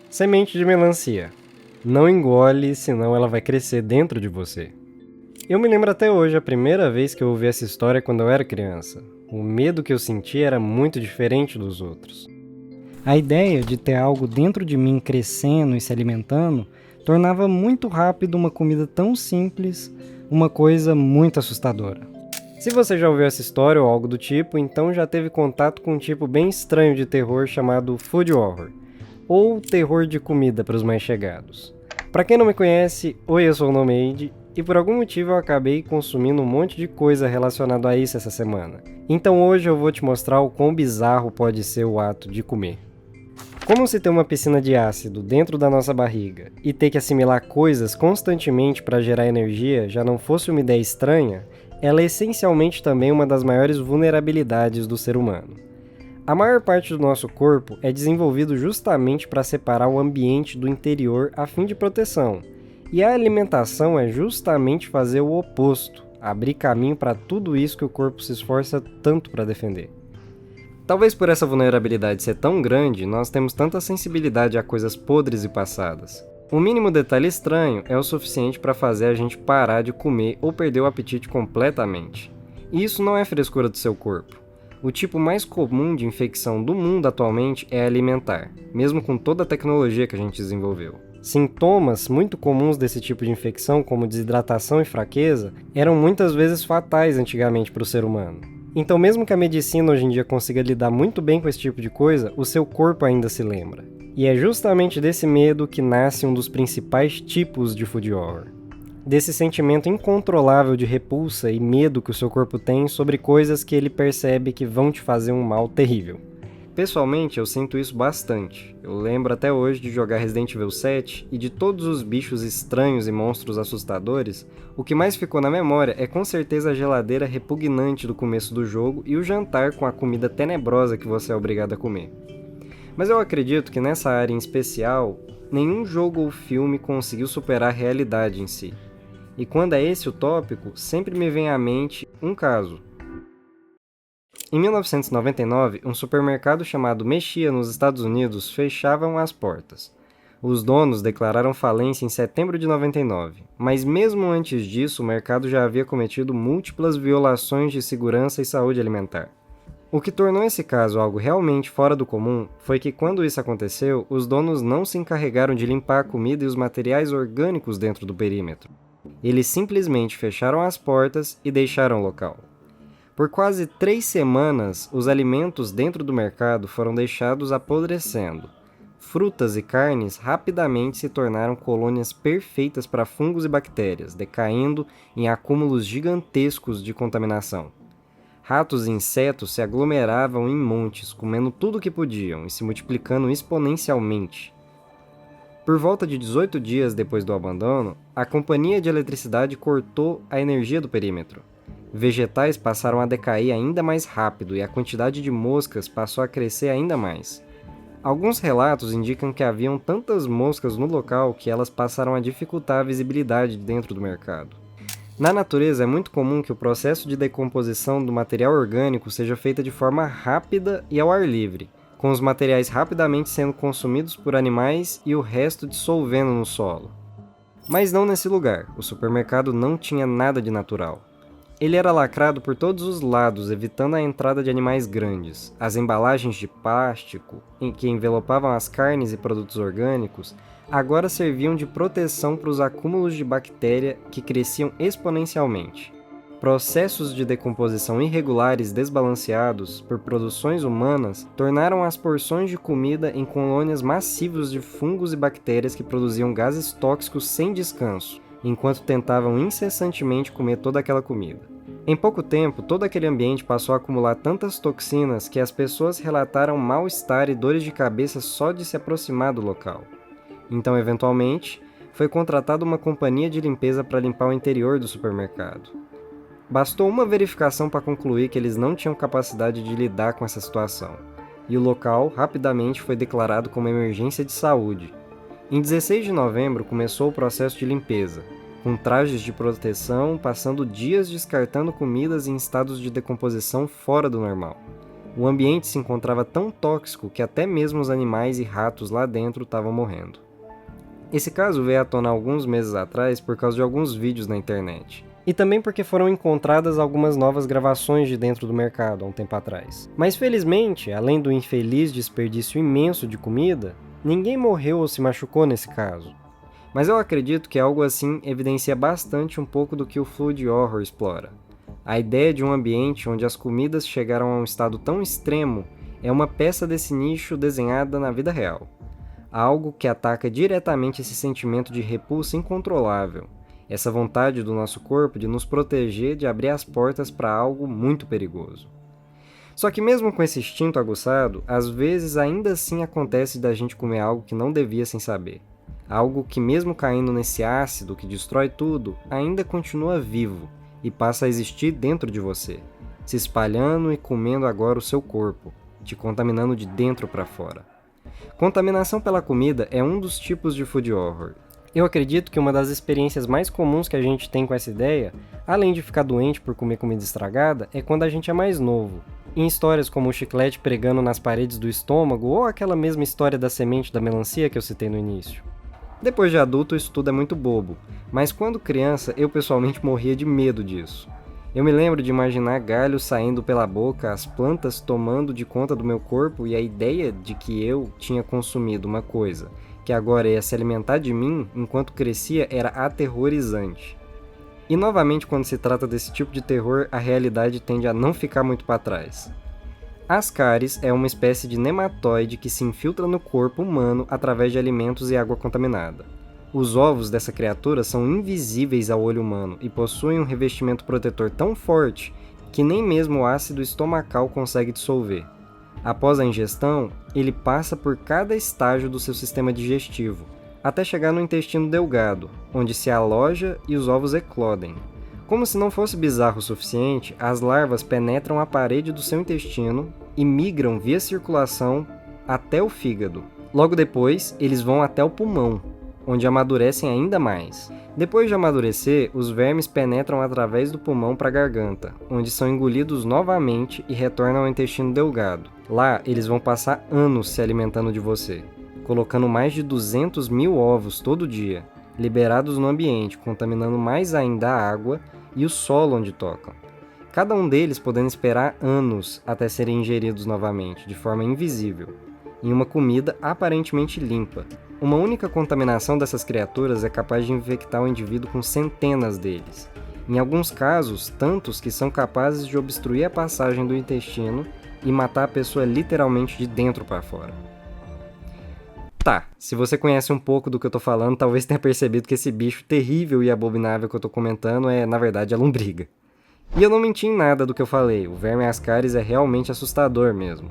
Semente de melancia. Não engole, senão ela vai crescer dentro de você. Eu me lembro até hoje a primeira vez que eu ouvi essa história quando eu era criança. O medo que eu senti era muito diferente dos outros. A ideia de ter algo dentro de mim crescendo e se alimentando tornava muito rápido uma comida tão simples, uma coisa muito assustadora. Se você já ouviu essa história ou algo do tipo, então já teve contato com um tipo bem estranho de terror chamado Food Horror, ou terror de comida para os mais chegados. Para quem não me conhece, oi, eu sou o Nomade, e por algum motivo eu acabei consumindo um monte de coisa relacionada a isso essa semana. Então hoje eu vou te mostrar o quão bizarro pode ser o ato de comer. Como se ter uma piscina de ácido dentro da nossa barriga e ter que assimilar coisas constantemente para gerar energia já não fosse uma ideia estranha, ela é essencialmente também uma das maiores vulnerabilidades do ser humano. A maior parte do nosso corpo é desenvolvido justamente para separar o ambiente do interior a fim de proteção, e a alimentação é justamente fazer o oposto, abrir caminho para tudo isso que o corpo se esforça tanto para defender. Talvez por essa vulnerabilidade ser tão grande, nós temos tanta sensibilidade a coisas podres e passadas. Um mínimo detalhe estranho é o suficiente para fazer a gente parar de comer ou perder o apetite completamente. E isso não é frescura do seu corpo. O tipo mais comum de infecção do mundo atualmente é alimentar, mesmo com toda a tecnologia que a gente desenvolveu. Sintomas muito comuns desse tipo de infecção, como desidratação e fraqueza, eram muitas vezes fatais antigamente para o ser humano. Então, mesmo que a medicina hoje em dia consiga lidar muito bem com esse tipo de coisa, o seu corpo ainda se lembra. E é justamente desse medo que nasce um dos principais tipos de food horror. Desse sentimento incontrolável de repulsa e medo que o seu corpo tem sobre coisas que ele percebe que vão te fazer um mal terrível. Pessoalmente, eu sinto isso bastante. Eu lembro até hoje de jogar Resident Evil 7 e de todos os bichos estranhos e monstros assustadores, o que mais ficou na memória é com certeza a geladeira repugnante do começo do jogo e o jantar com a comida tenebrosa que você é obrigado a comer. Mas eu acredito que nessa área em especial, nenhum jogo ou filme conseguiu superar a realidade em si. E quando é esse o tópico, sempre me vem à mente um caso. Em 1999, um supermercado chamado Mexia nos Estados Unidos fechavam as portas. Os donos declararam falência em setembro de 99, mas mesmo antes disso o mercado já havia cometido múltiplas violações de segurança e saúde alimentar. O que tornou esse caso algo realmente fora do comum foi que quando isso aconteceu, os donos não se encarregaram de limpar a comida e os materiais orgânicos dentro do perímetro. Eles simplesmente fecharam as portas e deixaram o local. Por quase 3 semanas, os alimentos dentro do mercado foram deixados apodrecendo. Frutas e carnes rapidamente se tornaram colônias perfeitas para fungos e bactérias, decaindo em acúmulos gigantescos de contaminação. Ratos e insetos se aglomeravam em montes, comendo tudo o que podiam e se multiplicando exponencialmente. Por volta de 18 dias depois do abandono, a companhia de eletricidade cortou a energia do perímetro. Vegetais passaram a decair ainda mais rápido e a quantidade de moscas passou a crescer ainda mais. Alguns relatos indicam que haviam tantas moscas no local que elas passaram a dificultar a visibilidade dentro do mercado. Na natureza, é muito comum que o processo de decomposição do material orgânico seja feito de forma rápida e ao ar livre, com os materiais rapidamente sendo consumidos por animais e o resto dissolvendo no solo. Mas não nesse lugar, o supermercado não tinha nada de natural. Ele era lacrado por todos os lados, evitando a entrada de animais grandes. As embalagens de plástico, em que envelopavam as carnes e produtos orgânicos, agora serviam de proteção para os acúmulos de bactéria que cresciam exponencialmente. Processos de decomposição irregulares desbalanceados por produções humanas tornaram as porções de comida em colônias massivas de fungos e bactérias que produziam gases tóxicos sem descanso, enquanto tentavam incessantemente comer toda aquela comida. Em pouco tempo, todo aquele ambiente passou a acumular tantas toxinas que as pessoas relataram mal-estar e dores de cabeça só de se aproximar do local. Então, eventualmente, foi contratada uma companhia de limpeza para limpar o interior do supermercado. Bastou uma verificação para concluir que eles não tinham capacidade de lidar com essa situação, e o local rapidamente foi declarado como emergência de saúde. Em 16 de novembro começou o processo de limpeza, com trajes de proteção passando dias descartando comidas em estados de decomposição fora do normal. O ambiente se encontrava tão tóxico que até mesmo os animais e ratos lá dentro estavam morrendo. Esse caso veio à tona alguns meses atrás por causa de alguns vídeos na internet. E também porque foram encontradas algumas novas gravações de dentro do mercado há um tempo atrás. Mas felizmente, além do infeliz desperdício imenso de comida, ninguém morreu ou se machucou nesse caso. Mas eu acredito que algo assim evidencia bastante um pouco do que o Food Horror explora. A ideia de um ambiente onde as comidas chegaram a um estado tão extremo é uma peça desse nicho desenhada na vida real. Algo que ataca diretamente esse sentimento de repulsa incontrolável, essa vontade do nosso corpo de nos proteger de abrir as portas para algo muito perigoso. Só que mesmo com esse instinto aguçado, às vezes ainda assim acontece da gente comer algo que não devia sem saber. Algo que mesmo caindo nesse ácido que destrói tudo, ainda continua vivo e passa a existir dentro de você, se espalhando e comendo agora o seu corpo, te contaminando de dentro para fora. Contaminação pela comida é um dos tipos de food horror. Eu acredito que uma das experiências mais comuns que a gente tem com essa ideia, além de ficar doente por comer comida estragada, é quando a gente é mais novo. Em histórias como o chiclete pregando nas paredes do estômago ou aquela mesma história da semente da melancia que eu citei no início. Depois de adulto, isso tudo é muito bobo, mas quando criança, eu pessoalmente morria de medo disso. Eu me lembro de imaginar galhos saindo pela boca, as plantas tomando de conta do meu corpo e a ideia de que eu tinha consumido uma coisa que agora ia se alimentar de mim enquanto crescia era aterrorizante. E novamente, quando se trata desse tipo de terror, a realidade tende a não ficar muito para trás. Ascaris é uma espécie de nematóide que se infiltra no corpo humano através de alimentos e água contaminada. Os ovos dessa criatura são invisíveis ao olho humano e possuem um revestimento protetor tão forte que nem mesmo o ácido estomacal consegue dissolver. Após a ingestão, ele passa por cada estágio do seu sistema digestivo, até chegar no intestino delgado, onde se aloja e os ovos eclodem. Como se não fosse bizarro o suficiente, as larvas penetram a parede do seu intestino e migram via circulação até o fígado. Logo depois, eles vão até o pulmão, onde amadurecem ainda mais. Depois de amadurecer, os vermes penetram através do pulmão para a garganta, onde são engolidos novamente e retornam ao intestino delgado. Lá, eles vão passar anos se alimentando de você, colocando mais de 200 mil ovos todo dia, liberados no ambiente, contaminando mais ainda a água e o solo onde tocam. Cada um deles podendo esperar anos até serem ingeridos novamente, de forma invisível, em uma comida aparentemente limpa. Uma única contaminação dessas criaturas é capaz de infectar o indivíduo com centenas deles. Em alguns casos, tantos que são capazes de obstruir a passagem do intestino e matar a pessoa literalmente de dentro para fora. Tá, se você conhece um pouco do que eu tô falando, talvez tenha percebido que esse bicho terrível e abominável que eu tô comentando é, na verdade, a lombriga. E eu não menti em nada do que eu falei, o verme Ascaris é realmente assustador mesmo.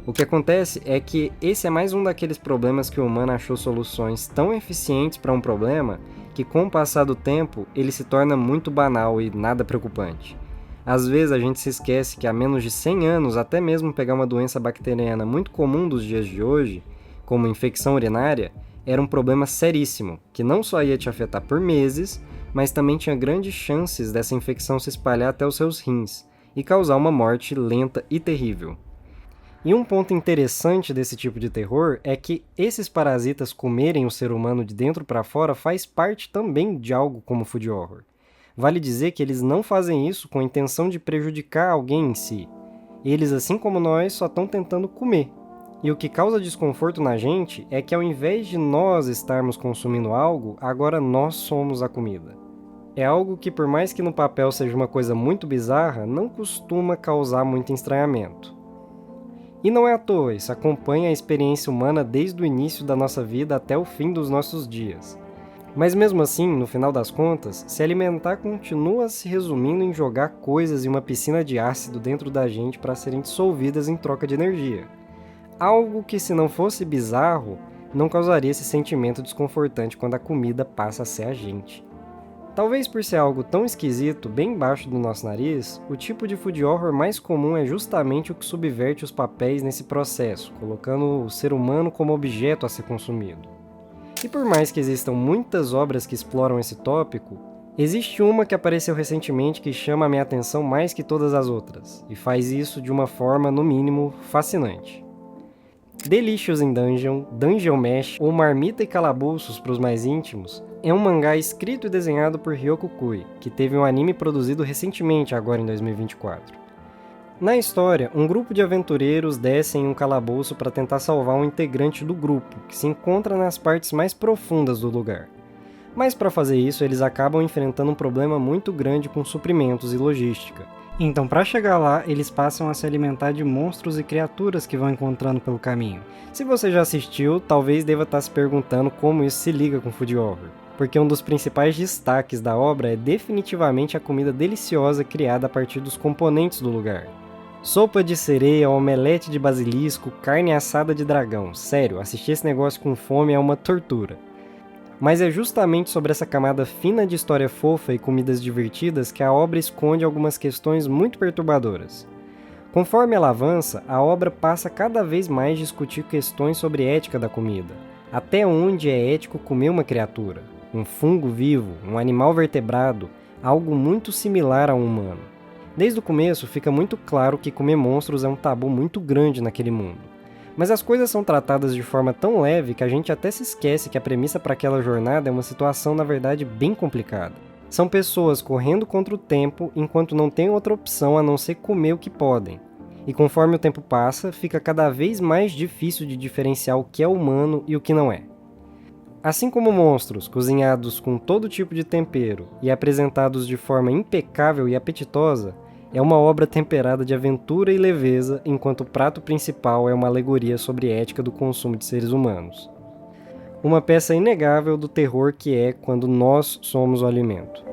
O que acontece é que esse é mais um daqueles problemas que o humano achou soluções tão eficientes para um problema que com o passar do tempo ele se torna muito banal e nada preocupante. Às vezes a gente se esquece que há menos de 100 anos até mesmo pegar uma doença bacteriana muito comum dos dias de hoje, como infecção urinária, era um problema seríssimo, que não só ia te afetar por meses, mas também tinha grandes chances dessa infecção se espalhar até os seus rins e causar uma morte lenta e terrível. E um ponto interessante desse tipo de terror é que esses parasitas comerem o ser humano de dentro para fora faz parte também de algo como food horror. Vale dizer que eles não fazem isso com a intenção de prejudicar alguém em si. Eles, assim como nós, só estão tentando comer. E o que causa desconforto na gente é que ao invés de nós estarmos consumindo algo, agora nós somos a comida. É algo que, por mais que no papel seja uma coisa muito bizarra, não costuma causar muito estranhamento. E não é à toa, isso acompanha a experiência humana desde o início da nossa vida até o fim dos nossos dias. Mas mesmo assim, no final das contas, se alimentar continua se resumindo em jogar coisas em uma piscina de ácido dentro da gente para serem dissolvidas em troca de energia. Algo que, se não fosse bizarro, não causaria esse sentimento desconfortante quando a comida passa a ser a gente. Talvez por ser algo tão esquisito, bem embaixo do nosso nariz, o tipo de food horror mais comum é justamente o que subverte os papéis nesse processo, colocando o ser humano como objeto a ser consumido. E por mais que existam muitas obras que exploram esse tópico, Existe uma que apareceu recentemente que chama a minha atenção mais que todas as outras, e faz isso de uma forma, no mínimo, fascinante. Delicious in Dungeon, Dungeon Mesh ou Marmita e Calabouços para os mais íntimos, é um mangá escrito e desenhado por Ryoko Kui, que teve um anime produzido recentemente, agora em 2024. Na história, um grupo de aventureiros desce em um calabouço para tentar salvar um integrante do grupo, que se encontra nas partes mais profundas do lugar. Mas para fazer isso, eles acabam enfrentando um problema muito grande com suprimentos e logística. Então, para chegar lá, eles passam a se alimentar de monstros e criaturas que vão encontrando pelo caminho. Se você já assistiu, talvez deva estar se perguntando como isso se liga com Food Over, porque um dos principais destaques da obra é definitivamente a comida deliciosa criada a partir dos componentes do lugar. Sopa de sereia, omelete de basilisco, carne assada de dragão. Sério, assistir esse negócio com fome é uma tortura. Mas é justamente sobre essa camada fina de história fofa e comidas divertidas que a obra esconde algumas questões muito perturbadoras. Conforme ela avança, a obra passa cada vez mais a discutir questões sobre ética da comida. Até onde é ético comer uma criatura, um fungo vivo, um animal vertebrado, algo muito similar a um humano. Desde o começo fica muito claro que comer monstros é um tabu muito grande naquele mundo. Mas as coisas são tratadas de forma tão leve que a gente até se esquece que a premissa para aquela jornada é uma situação, na verdade, bem complicada. São pessoas correndo contra o tempo enquanto não tem outra opção a não ser comer o que podem. E conforme o tempo passa, fica cada vez mais difícil de diferenciar o que é humano e o que não é. Assim como monstros cozinhados com todo tipo de tempero e apresentados de forma impecável e apetitosa, é uma obra temperada de aventura e leveza, enquanto o prato principal é uma alegoria sobre a ética do consumo de seres humanos. Uma peça inegável do terror que é quando nós somos o alimento.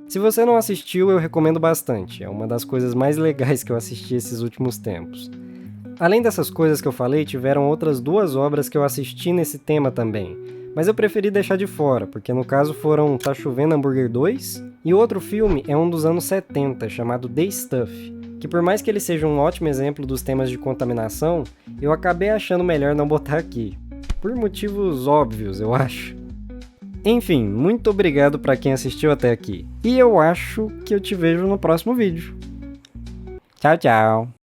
Se você não assistiu, eu recomendo bastante, é uma das coisas mais legais que eu assisti esses últimos tempos. Além dessas coisas que eu falei, tiveram outras 2 obras que eu assisti nesse tema também, mas eu preferi deixar de fora, porque no caso foram Tá Chovendo Hambúrguer 2, e outro filme é um dos anos 70, chamado The Stuff, que por mais que ele seja um ótimo exemplo dos temas de contaminação, eu acabei achando melhor não botar aqui. Por motivos óbvios, eu acho. Enfim, muito obrigado para quem assistiu até aqui, e eu acho que eu te vejo no próximo vídeo. Tchau, tchau!